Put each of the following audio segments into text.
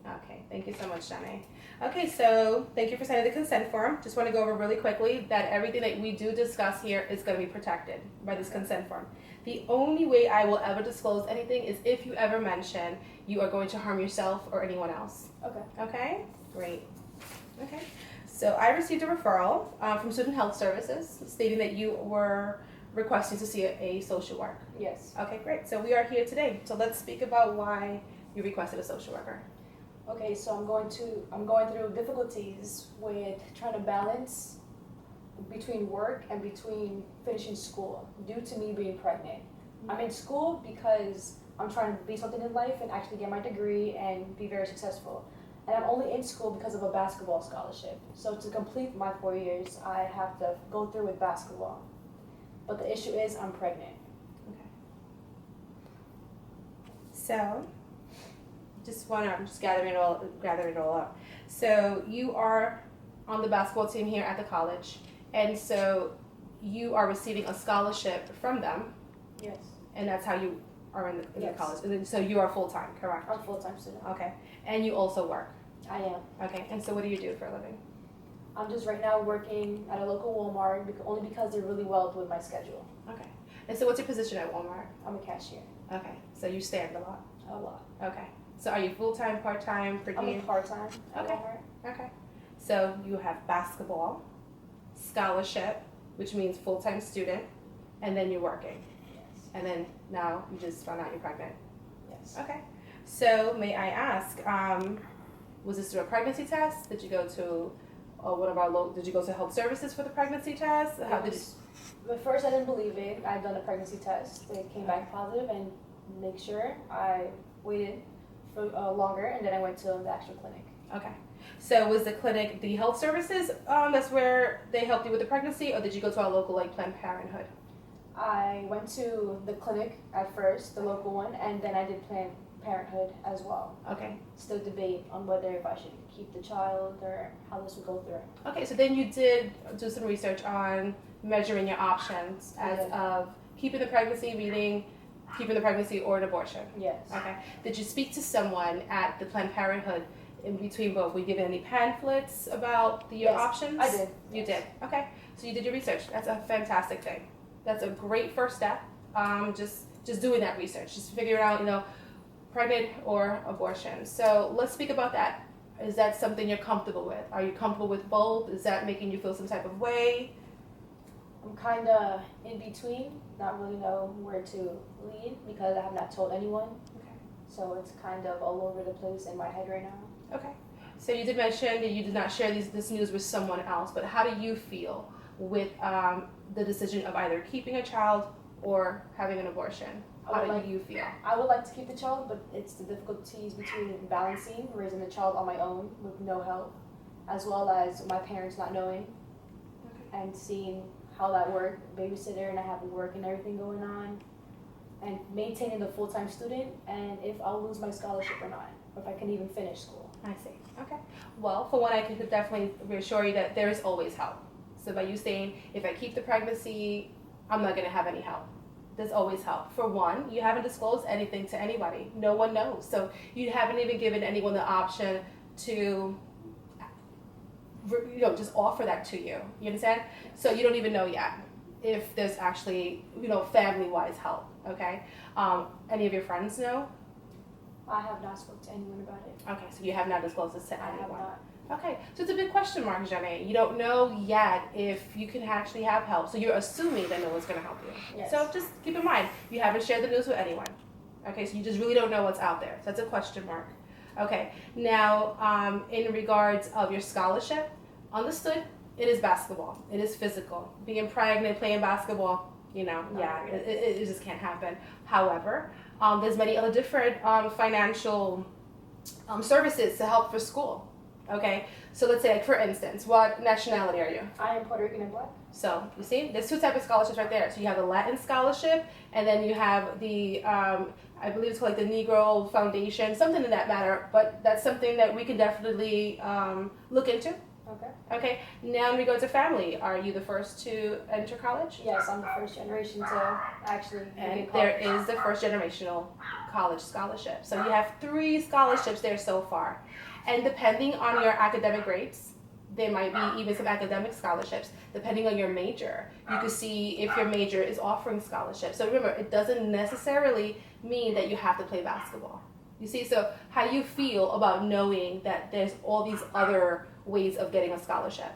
Okay, thank you so much, Zhane. Okay, so thank you for signing the consent form. Just want to go over really quickly that everything that we do discuss here is going to be protected by this consent form. The only way I will ever disclose anything is if you ever mention you are going to harm yourself or anyone else. Okay. Okay? Great. Okay. So I received a referral from Student Health Services stating that you were requesting to see a social worker. Yes. Okay, great. So we are here today. So let's speak about why you requested a social worker. Okay, so I'm going through difficulties with trying to balance between work and between finishing school due to me being pregnant. I'm in school because I'm trying to be something in life and actually get my degree and be very successful. And I'm only in school because of a basketball scholarship. So to complete my 4 years, I have to go through with basketball. But the issue is I'm pregnant. Okay. So, I'm just gathering it all up. So you are on the basketball team here at the college, and so you are receiving a scholarship from them. Yes. And that's how you are in the Yes. college. And then, so you are full time, correct? I'm a full-time student. Okay. And you also work. I am. Okay. And so what do you do for a living? I'm just right now working at a local Walmart only because they're really well with my schedule. Okay. And so what's your position at Walmart? I'm a cashier. Okay. So you stand a lot. A lot. Okay. So are you full time, part time, per I'm diem? a part-time at Okay. Walmart. Okay. So you have basketball, scholarship, which means full time student, and then you're working. Yes. And then now you just found out you're pregnant. Yes. Okay. So may I ask, was this through a pregnancy test? Did you go to did you go to health services for the pregnancy test? How did it? At first I didn't believe it. I'd done a pregnancy test. It came back positive and make sure I waited for longer and then I went to the actual clinic. Okay. So was the clinic the health services? That's where they helped you with the pregnancy, or did you go to our local Planned Parenthood? I went to the clinic at first, the local one, and then I did Planned Parenthood as well. Okay. Still debate on whether if I should keep the child or how this would go through. Okay. So then you did do some research on measuring your options as Yeah. of keeping the pregnancy, meaning keeping the pregnancy or an abortion. Yes. Okay. Did you speak to someone at the Planned Parenthood in between both? Were you given any pamphlets about your Yes, options? I did. You Yes. did. Okay. So you did your research. That's a fantastic thing. That's a great first step. Just doing that research, just figuring out, pregnant or abortion. So let's speak about that. Is that something you're comfortable with? Are you comfortable with both? Is that making you feel some type of way? I'm kind of in between, not really know where to lead because I have not told anyone. Okay. So it's kind of all over the place in my head right now. Okay. So you did mention that you did not share this news with someone else, but how do you feel with the decision of either keeping a child or having an abortion? How do you feel? I would like to keep the child, but it's the difficulties between balancing raising the child on my own with no help, as well as my parents not knowing and seeing how that worked, babysitter, and I have work and everything going on, and maintaining the full-time student, and if I'll lose my scholarship or not, or if I can even finish school. I see. Okay. Well, for one, I can definitely reassure you that there is always help. So by you saying, if I keep the pregnancy, I'm not going to have any help. There's always help. For one, you haven't disclosed anything to anybody. No one knows. So you haven't even given anyone the option to, just offer that to you. You understand? So you don't even know yet if there's actually, family-wise help. Okay? Any of your friends know? I have not spoken to anyone about it. Okay, so you have not disclosed this to I anyone. have not. Okay, so it's a big question mark, Zhane. You don't know yet if you can actually have help. So you're assuming that no one's going to help you. Yes. So just keep in mind, you haven't shared the news with anyone. Okay, so you just really don't know what's out there. So that's a question mark. Okay, now in regards of your scholarship, understood, it is basketball. It is physical. Being pregnant, playing basketball, it just can't happen. However, there's many other different financial services to help for school. Okay, so let's say, for instance, what nationality are you? I am Puerto Rican and Black. So you see, there's two types of scholarships right there. So you have the Latin scholarship, and then you have the I believe it's called the Negro Foundation, something in that matter. But that's something that we can definitely look into. Okay. Okay, now in regards to family, are you the first to enter college? Yes, I'm the first generation to actually And begin there college. is the first generational college scholarship. So you have 3 scholarships there so far. And depending on your academic grades, there might be even some academic scholarships. Depending on your major, you can see if your major is offering scholarships. So remember, it doesn't necessarily mean that you have to play basketball. You see, so how do you feel about knowing that there's all these other ways of getting a scholarship?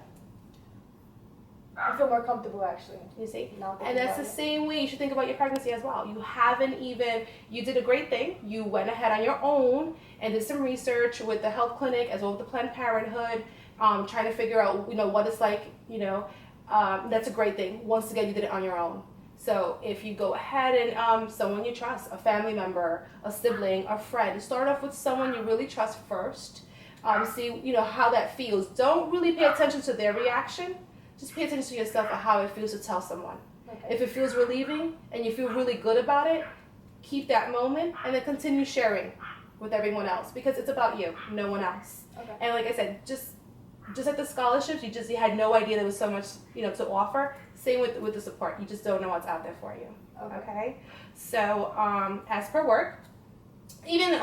I feel more comfortable actually. You see? Now thinking And that's about the it. same way you should think about your pregnancy as well. You did a great thing. You went ahead on your own and did some research with the health clinic as well with the Planned Parenthood, trying to figure out, what it's like, that's a great thing. Once again, you did it on your own. So if you go ahead and someone you trust, a family member, a sibling, a friend, start off with someone you really trust first. See, how that feels. Don't really pay attention to their reaction. Just pay attention to yourself and how it feels to tell someone. Okay. If it feels relieving and you feel really good about it, keep that moment and then continue sharing with everyone else because it's about you, no one else. Okay. And like I said, just like the scholarships, you had no idea there was so much, to offer. Same with the support. You just don't know what's out there for you. Okay? So, as per work, even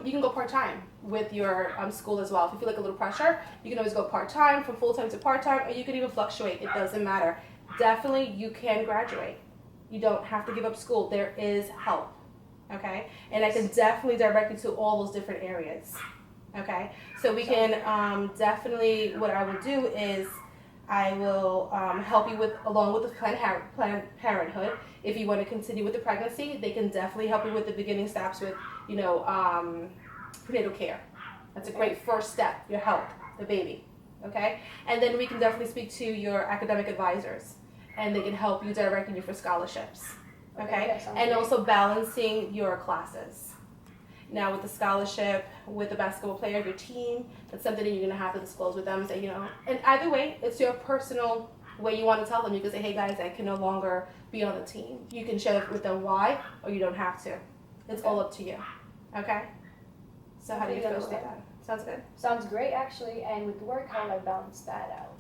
you can go part-time with your school as well. If you feel like a little pressure, you can always go part-time, from full-time to part-time, or you can even fluctuate. It doesn't matter. Definitely, you can graduate. You don't have to give up school. There is help. Okay? And I can definitely direct you to all those different areas. Okay? So we can definitely, what I will do is I will help you along with the Planned Parenthood. If you want to continue with the pregnancy, they can definitely help you with the beginning steps with, prenatal care. That's a great first step, your health, the baby, okay? And then we can definitely speak to your academic advisors, and they can help you directing you for scholarships, okay? And also balancing your classes. Now with the scholarship, with the basketball player, your team, that's something that you're going to have to disclose with them. Say, and either way, it's your personal way you want to tell them. You can say, hey guys, I can no longer be on the team. You can share with them why, or you don't have to. It's all up to you. Okay? So how do you feel about that? Sounds good? Sounds great actually. And with work, how do I balance that out?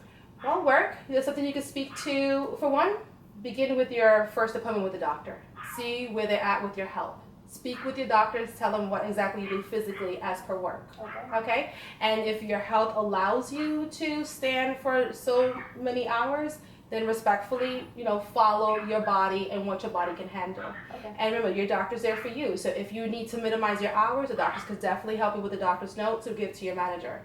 Well, work, there's something you can speak to. For one, begin with your first appointment with the doctor. See where they're at with your health. Speak with your doctors, tell them what exactly you do physically as per work. Okay? And if your health allows you to stand for so many hours, then respectfully, follow your body and what your body can handle. Okay. And remember, your doctor's there for you. So if you need to minimize your hours, the doctors could definitely help you with the doctor's note to give to your manager.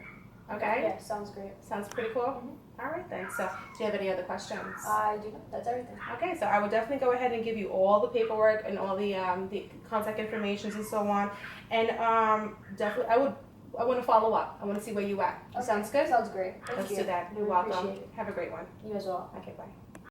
Okay? Yeah, sounds great. Sounds pretty cool? Mm-hmm. All right then. So do you have any other questions? I do not. That's everything. Okay, so I would definitely go ahead and give you all the paperwork and all the contact information and so on. And definitely, I want to follow up. I want to see where you at. Okay. Sounds good? Sounds great. Thank Let's you. do that. You're Really welcome. appreciate it. Have a great one. You as well. Okay, bye.